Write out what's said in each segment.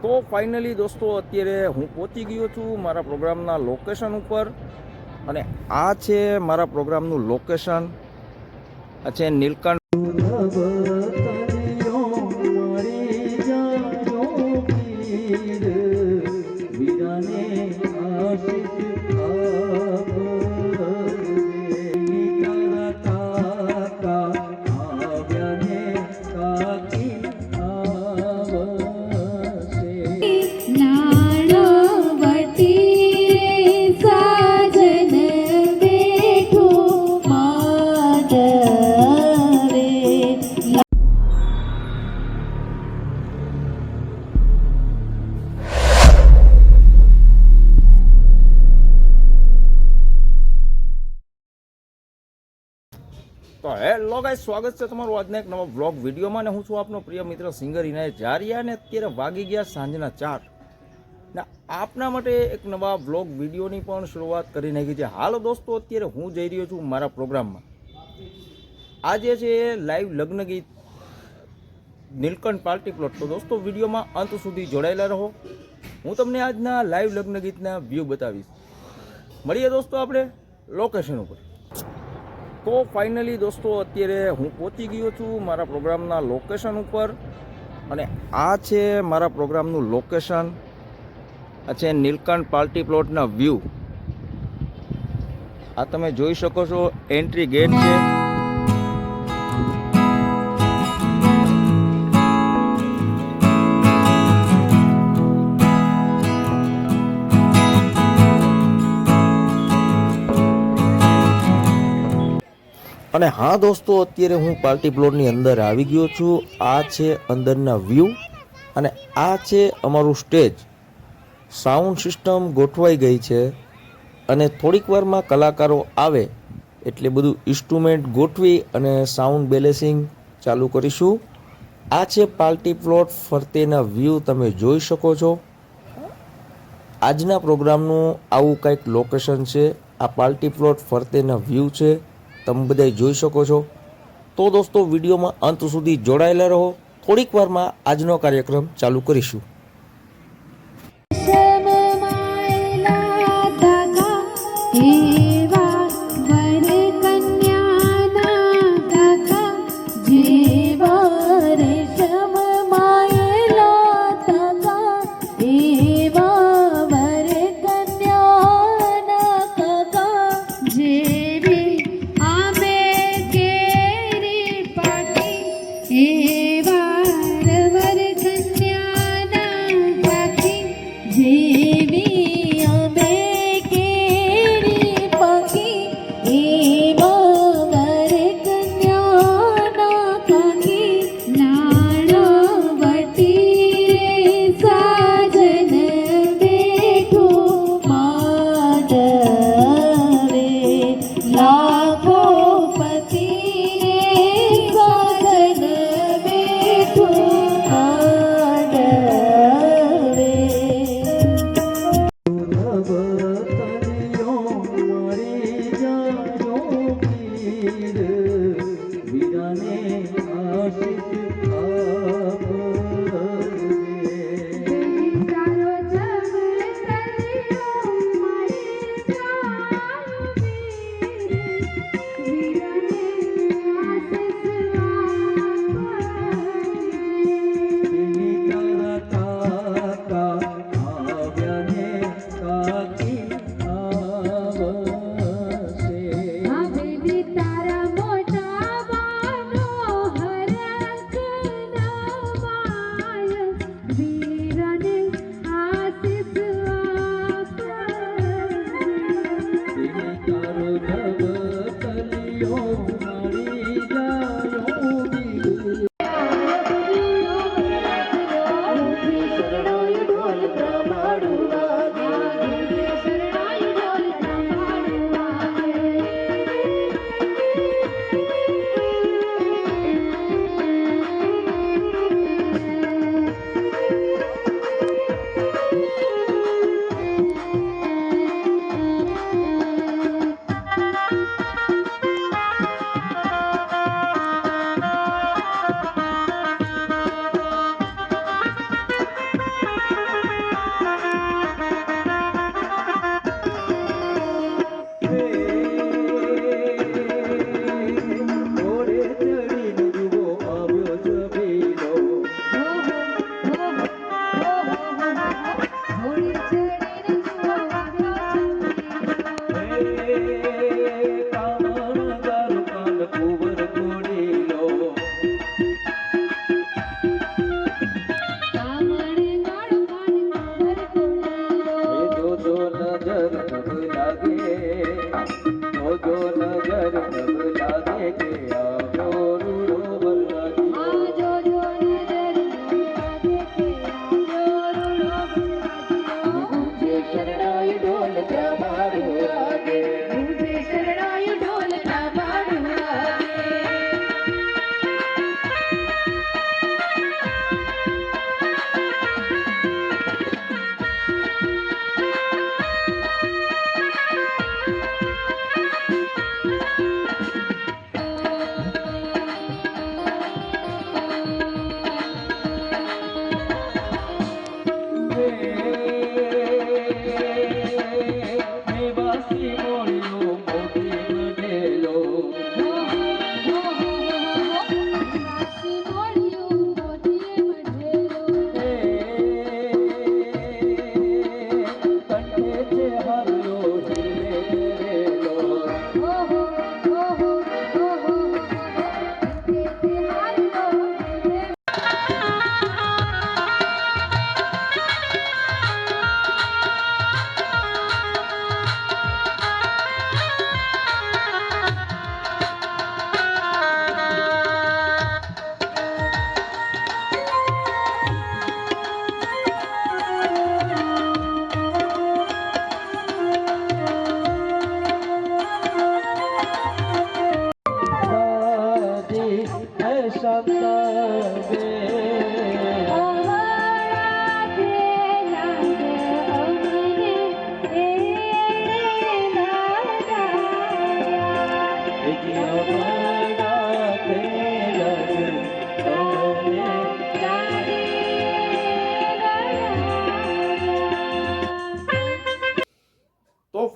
તો ફાઇનલી દોસ્તો અત્યારે હું પહોંચી ગયો છું મારા પ્રોગ્રામના લોકેશન ઉપર અને આ છે મારા પ્રોગ્રામનું લોકેશન. આ છે નીલકંઠ. તો હેલો ગાઈસ, સ્વાગત છે તમારું આજના એક નવા વ્લોગ વિડીયોમાં. ને હું છું આપનો પ્રિય મિત્ર સિંગર ઇનાયત જારિયા. ને અત્યારે વાગી ગયા સાંજના 4 ને આપના માટે એક નવા વ્લોગ વિડીયોની પણ શરૂઆત કરી નાખી છે. હાલો દોસ્તો, અત્યારે હું જઈ રહ્યો છું મારા પ્રોગ્રામમાં. આજે છે લાઈવ લગ્ન ગીત નીલકંઠ પાર્ટી પ્લોટ. તો દોસ્તો વિડીયોમાં અંત સુધી જોડાયેલા રહો. હું તમને આજના લાઈવ લગ્ન ગીતના વ્યૂ બતાવીશ. મળીએ દોસ્તો આપણે લોકેશન ઉપર. તો ફાઇનલી દોસ્તો અત્યારે હું પહોંચી ગયો છું મારા પ્રોગ્રામના લોકેશન ઉપર અને આ છે મારા પ્રોગ્રામનું લોકેશન. આ છે નીલકંઠ પાર્ટી પ્લોટના વ્યૂ. આ તમે જોઈ શકો છો, એન્ટ્રી ગેટ છે. અને હા દોસ્તો, અત્યારે હું પાર્ટી પ્લોટની અંદર આવી ગયો છું. આ છે અંદરના વ્યૂ અને આ છે અમારું સ્ટેજ. સાઉન્ડ સિસ્ટમ ગોઠવાઈ ગઈ છે અને થોડીક વારમાં કલાકારો આવે એટલે બધું ઇન્સ્ટ્રુમેન્ટ ગોઠવી અને સાઉન્ડ બેલેન્સિંગ ચાલુ કરીશું. આ છે પાર્ટી પ્લોટ ફરતેના વ્યૂ, તમે જોઈ શકો છો. આજના પ્રોગ્રામનું આવું કંઈક લોકેશન છે. આ પાર્ટી પ્લોટ ફરતેના વ્યૂ છે, તમે બધા જોઈ શકો છો. તો દોસ્તો વિડીયોમાં અંત સુધી જોડાયેલા રહો. થોડીક વારમાં આજનો કાર્યક્રમ ચાલુ કરીશું. એ વાર વર કન્યાના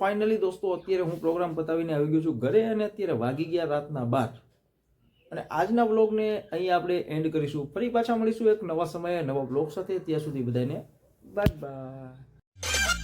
ફાઇનલી દોસ્તો અત્યારે હું પ્રોગ્રામ પતાવીને આવી ગયો છું ઘરે અને અત્યારે વાગી ગયા રાતના 12 અને આજના વ્લોગને અહીં આપણે એન્ડ કરીશું. ફરી પાછા મળીશું એક નવા સમયે નવા વ્લોગ સાથે. ત્યાં સુધી બધાને બાય બાય.